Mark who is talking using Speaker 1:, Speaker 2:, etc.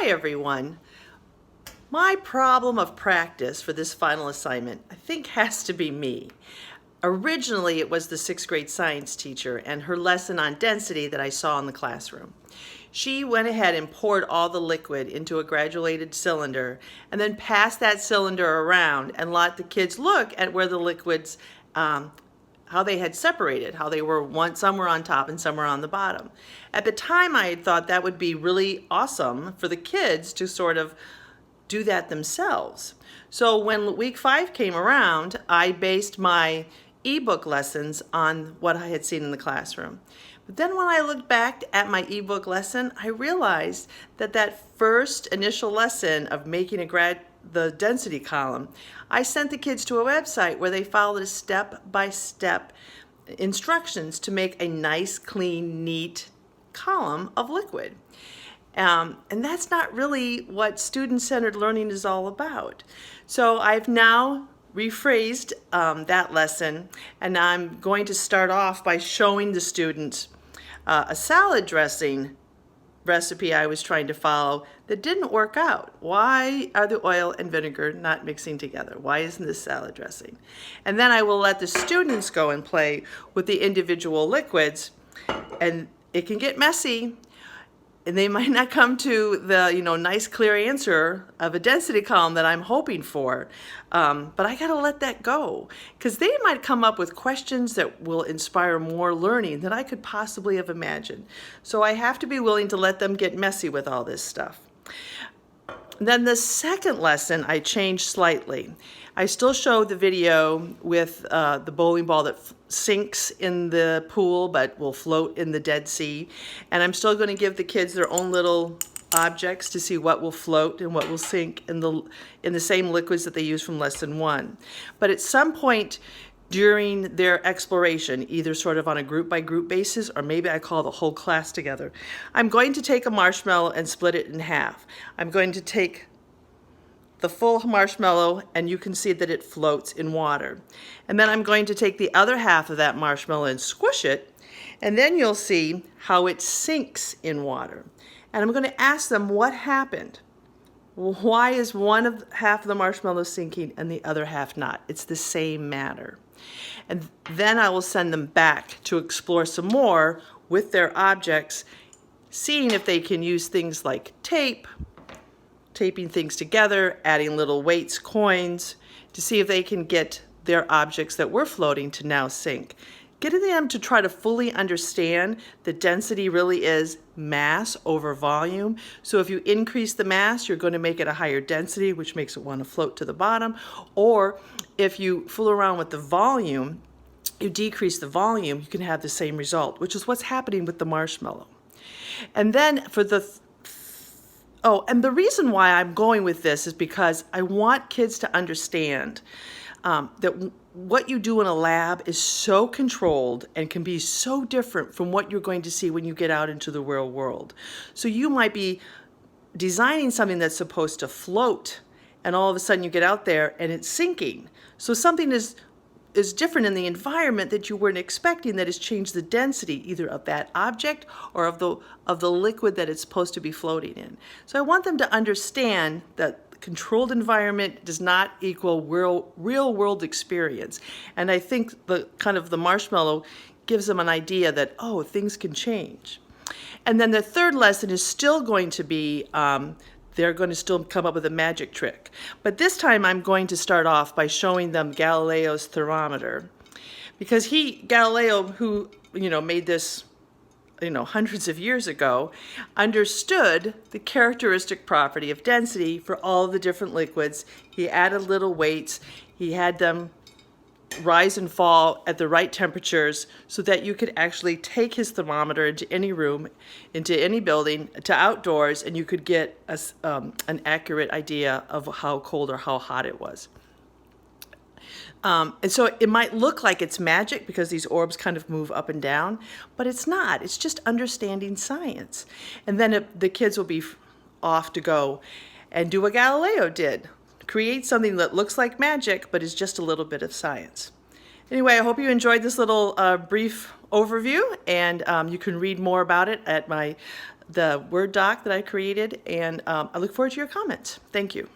Speaker 1: Hi everyone. My problem of practice for this final assignment, I think, has to be me. Originally, it was the 6th grade science teacher and her lesson on density that I saw in the classroom. She went ahead and poured all the liquid into a graduated cylinder and then passed that cylinder around and let the kids look at where the liquids, how they had separated, how they were some were on top and some were on the bottom. At the time, I had thought that would be really awesome for the kids to sort of do that themselves. So when week 5 came around, I based my ebook lessons on what I had seen in the classroom. But then when I looked back at my ebook lesson, I realized that that first initial lesson of making the density column, I sent the kids to a website where they followed a step-by-step instructions to make a nice, clean, neat column of liquid. And that's not really what student-centered learning is all about. So I've now rephrased that lesson, and I'm going to start off by showing the students a salad dressing recipe I was trying to follow that didn't work out. Why are the oil and vinegar not mixing together? Why isn't this salad dressing? And then I will let the students go and play with the individual liquids, and it can get messy. And they might not come to the nice clear answer of a density column that I'm hoping for, but I gotta let that go, because they might come up with questions that will inspire more learning than I could possibly have imagined. So I have to be willing to let them get messy with all this stuff. Then the second lesson I changed slightly. I still show the video with the bowling ball that sinks in the pool but will float in the Dead Sea. And I'm still going to give the kids their own little objects to see what will float and what will sink in the same liquids that they use from lesson 1. But at some point during their exploration, either sort of on a group-by-group basis, or maybe I call the whole class together, I'm going to take a marshmallow and split it in half. I'm going to take the full marshmallow, and you can see that it floats in water. And then I'm going to take the other half of that marshmallow and squish it, and then you'll see how it sinks in water. And I'm going to ask them what happened. Why is half of the marshmallow sinking and the other half not? It's the same matter. And then I will send them back to explore some more with their objects, seeing if they can use things like taping things together, adding little weights, coins, to see if they can get their objects that were floating to now sink. Getting them to try to fully understand that density really is mass over volume. So if you increase the mass, you're going to make it a higher density, which makes it want to float to the bottom. Or if you fool around with the volume, you decrease the volume, you can have the same result, which is what's happening with the marshmallow. And then for and the reason why I'm going with this is because I want kids to understand that what you do in a lab is so controlled and can be so different from what you're going to see when you get out into the real world. So you might be designing something that's supposed to float, and all of a sudden you get out there and it's sinking. So something is different in the environment that you weren't expecting, that has changed the density either of that object or of the liquid that it's supposed to be floating in. So I want them to understand that controlled environment does not equal real world experience. And I think the marshmallow gives them an idea that, oh, things can change. And then the third lesson is still going to be they're going to still come up with a magic trick. But this time I'm going to start off by showing them Galileo's thermometer. Because Galileo, who made this hundreds of years ago, understood the characteristic property of density for all the different liquids. He added little weights. He had them rise and fall at the right temperatures so that you could actually take his thermometer into any room, into any building, to outdoors, and you could get an accurate idea of how cold or how hot it was. And so it might look like it's magic because these orbs kind of move up and down, but it's not. It's just understanding science. And then the kids will be off to go and do what Galileo did. Create something that looks like magic, but is just a little bit of science. Anyway, I hope you enjoyed this little brief overview, and you can read more about it at my the Word doc that I created, and I look forward to your comments. Thank you.